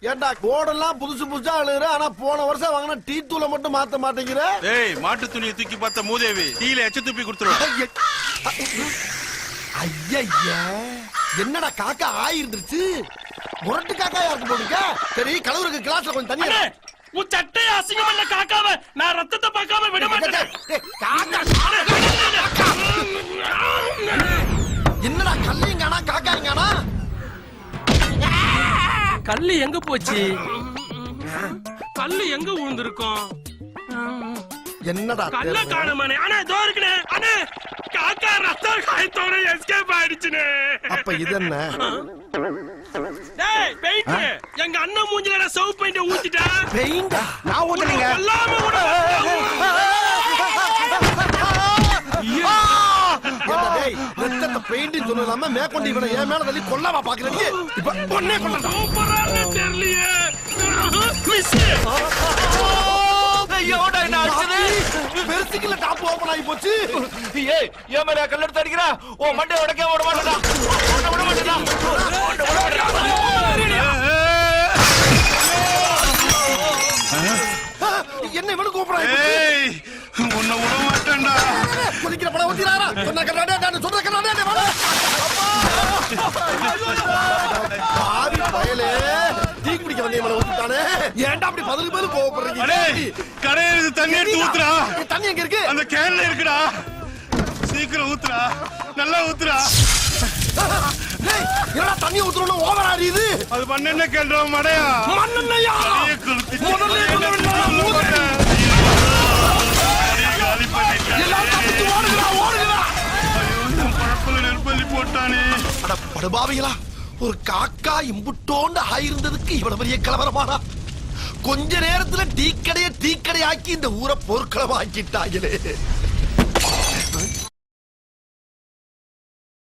ஏண்டா கோடெல்லாம் புதுசு புதுசா அழுகுற, ஆனா போன வருஷம் வாங்கின டீ தூளை மட்டும் மாத்த மாட்டேங்கிற. ஏய், மாட்டு துணியை தூக்கி பார்த்த மூதேவி டீல எச்ச துப்பி கொடுத்துருவேன். ஐயா, என்னடா காக்கா ஆயிருந்துச்சு? முரட்டு காக்கா யாருக்கு போடுங்க? சரி, கலவருக்கு கிளாஸ்ல கொஞ்சம் தண்ணி. உன் சட்டையை அசிங்கம் பண்ண காக்காவ நான் ரத்தத்தை பார்க்காம விட மாட்டேன். என்னடா கல்லிங்கானா காக்காங்கானா? கல்லு எங்க போச்சு? கல்லு எங்க விழுந்திருக்கும்? என்னடா கல்ல காணுமானே? அண்ணே தோ இருக்குனே. அண்ணே காக்கா ரத்த காயத்தோட எஸ்கேப் ஆயிடுச்சுனே. அப்ப இது என்ன? டேய் பெயிண்ட், எங்க அண்ணன் மூஞ்சில சவு பெயிண்ட் ஊத்திட்டா. பெயிண்ட் நான் ஊத்துறீங்க. எல்லாமே கூட ரத்தத்தை பெயிண்ட் சொல்லாம மேற்கொண்டு இவனை என் மேல தள்ளி கொல்லாம பாக்குறீங்க. இப்ப பொண்ணே கொள்ள சூப்பரான தெரியலையே. மிஸ் ஐயோடா என்ன ஆச்சுது? பெருசிக்கல டாப் ஓபன் ஆகி போச்சு. ஏய், ஏன் மேல கல்ல எடுத்து அடிக்கிறா? ஓ மண்டை உடைக்க விட மாட்டேடா. விட மாட்டேடா. என்ன இவனு கூப்பிடுறான்? ஏய், உன்னை விட மாட்டேன்டா. குதிக்கிற படம் ஊத்திராரா? சொன்ன கண்ணாடே, நான் சொல்ற கண்ணாடே வாடா. பாவி பயலே, டீ குடிக்க வந்தே மேல ஊத்திட்டானே. ஏன்டா அப்படி பதில் கோவப்படுறீங்க? அடேய், கடையில தண்ணி எடுத்து ஊத்துறா. தண்ணி எங்க இருக்கு? அந்த கேன்ல இருக்குடா. சீக்கிரம் ஊத்துறா, நல்லா ஊத்துறா. டேய், என்னடா தண்ணி ஊத்துறோம்னு ஓவர் ஆறியுது? அது மண்ணெண்ண கேள்றா மடையா. மண்ணெண்ணயா? முதல்ல சொல்ல வேண்டாம். காலி பண்ணிட்டேன். எல்லாரும் தப்பிச்சு ஓடுங்கடா, ஓடுங்கடா. பழப்புல நெருப்பள்ளி போட்டானே. அட படுபாவிகளா, ஒரு காக்கா இம்புட்டோண்டு ஆயிருந்ததுக்கு இவ்வளவு பெரிய கலவரமாடா. கொஞ்ச நேரத்துல டீக்கடைய ஆக்கி இந்த ஊரை போர்க்களமாக்கிட்டாங்களே.